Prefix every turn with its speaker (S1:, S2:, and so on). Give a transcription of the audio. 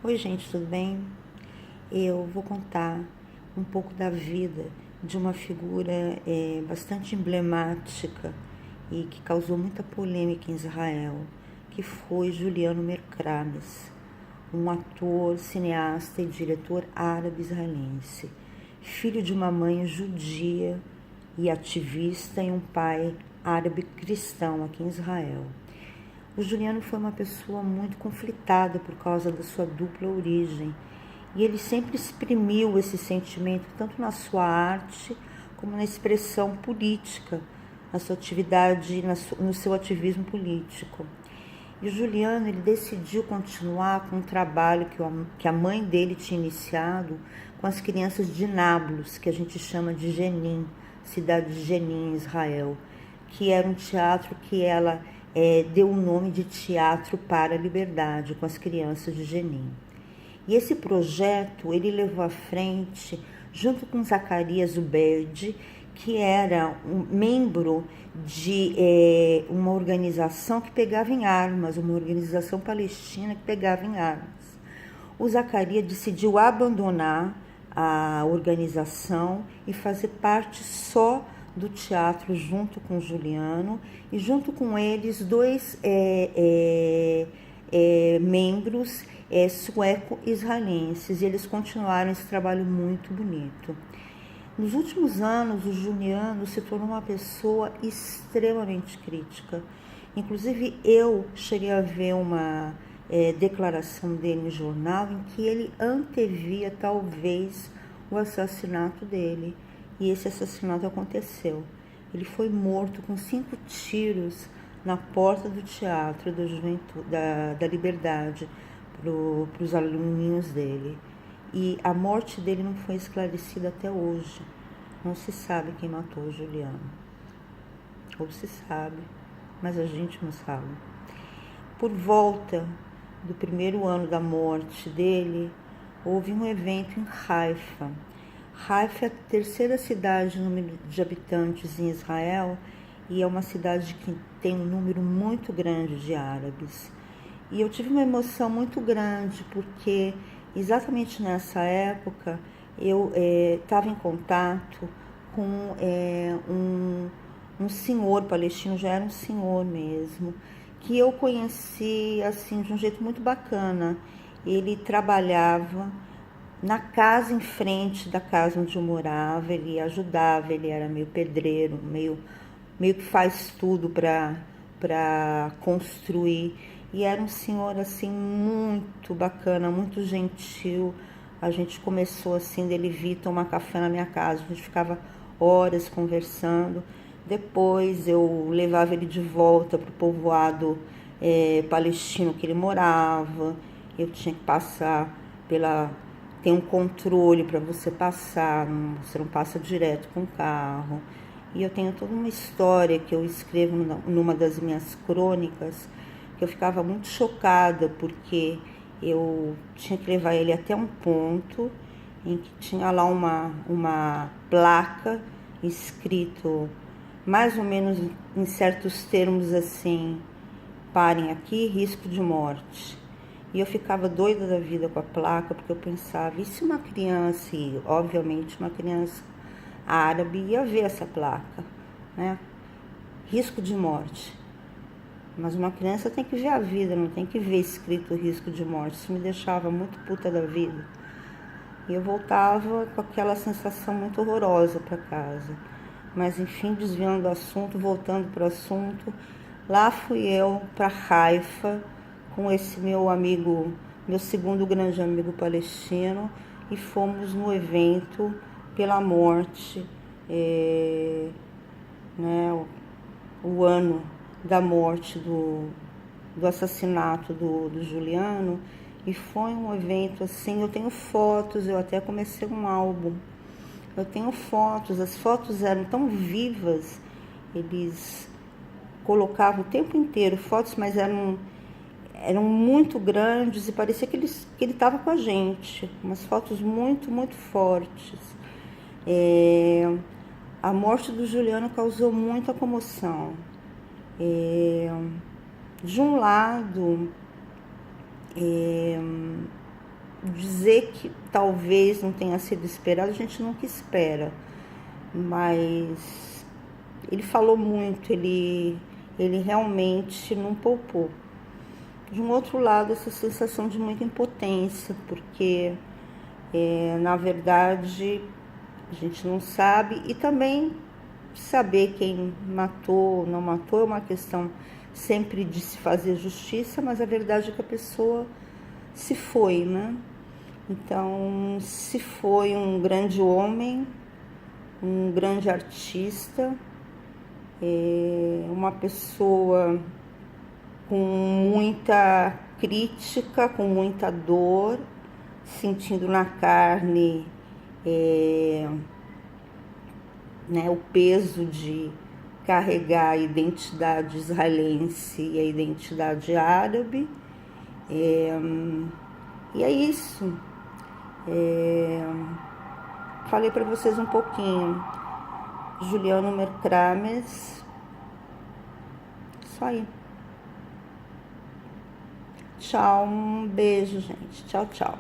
S1: Oi, gente, tudo bem? Eu vou contar um pouco da vida de uma figura bastante emblemática e que causou muita polêmica em Israel, que foi Juliano Mercrades, um ator, cineasta e diretor árabe-israelense, filho de uma mãe judia e ativista e um pai árabe cristão aqui em Israel. O Juliano foi uma pessoa muito conflitada por causa da sua dupla origem e ele sempre exprimiu esse sentimento tanto na sua arte como na expressão política, na sua atividade, no seu ativismo político. E o Juliano ele decidiu continuar com um trabalho que a mãe dele tinha iniciado com as crianças de Nablus, que a gente chama de Jenin, cidade de Jenin, em Israel, que era um teatro que ela deu o nome de Teatro para a Liberdade, com as crianças de Jenin. E esse projeto ele levou à frente junto com Zacarias Uberdi, que era um membro de uma organização que pegava em armas, uma organização palestina que pegava em armas. O Zacarias decidiu abandonar a organização e fazer parte só do teatro junto com Juliano e junto com eles dois membros sueco-israelenses, e eles continuaram esse trabalho muito bonito. Nos últimos anos, o Juliano se tornou uma pessoa extremamente crítica. Inclusive, eu cheguei a ver uma declaração dele no jornal em que ele antevia, talvez, o assassinato dele. E esse assassinato aconteceu. Ele foi morto com 5 tiros na porta do Teatro da Liberdade para os aluninhos dele. E a morte dele não foi esclarecida até hoje. Não se sabe quem matou o Juliano. Ou se sabe, mas a gente não sabe. Por volta do primeiro ano da morte dele, houve um evento em Haifa. Haifa é a terceira cidade no número de habitantes em Israel e é uma cidade que tem um número muito grande de árabes. E eu tive uma emoção muito grande porque exatamente nessa época eu estava em contato com um senhor palestino, já era um senhor mesmo, que eu conheci assim de um jeito muito bacana. Ele trabalhava na casa em frente da casa onde eu morava, ele ajudava, ele era meio pedreiro, meio que faz tudo para construir. E era um senhor assim muito bacana, muito gentil. A gente começou assim dele vir tomar café na minha casa, a gente ficava horas conversando. Depois eu levava ele de volta para o povoado palestino que ele morava. Eu tinha que passar pela... Tem um controle para você passar, você não passa direto com o carro. E eu tenho toda uma história que eu escrevo numa das minhas crônicas, que eu ficava muito chocada, porque eu tinha que levar ele até um ponto em que tinha lá uma placa escrito mais ou menos em certos termos assim: parem aqui, risco de morte. E eu ficava doida da vida com a placa, porque eu pensava, e se uma criança, e obviamente uma criança árabe, ia ver essa placa, né? Risco de morte. Mas uma criança tem que ver a vida, não tem que ver escrito risco de morte. Isso me deixava muito puta da vida. E eu voltava com aquela sensação muito horrorosa para casa. Mas enfim, desviando do assunto, voltando para o assunto, lá fui eu para Haifa com esse meu amigo, meu segundo grande amigo palestino, e fomos no evento pela morte, né, o ano da morte do assassinato do Juliano. E foi um evento assim, eu tenho fotos, eu até comecei um álbum. Eu tenho fotos, as fotos eram tão vivas, eles colocavam o tempo inteiro fotos, mas eram muito grandes e parecia que ele estava com a gente. Umas fotos muito, muito fortes. A morte do Juliano causou muita comoção. De um lado, dizer que talvez não tenha sido esperado, a gente nunca espera, mas ele falou muito, ele realmente não poupou. De um outro lado, essa sensação de muita impotência, porque na verdade a gente não sabe, e também saber quem matou ou não matou é uma questão sempre de se fazer justiça, mas a verdade é que a pessoa se foi, né? Então, se foi um grande homem, um grande artista, uma pessoa com muita crítica, com muita dor, sentindo na carne o peso de carregar a identidade israelense e a identidade árabe. E é isso. Falei para vocês um pouquinho. Juliano Mercrames. Isso aí. Tchau, um beijo, gente. Tchau, tchau.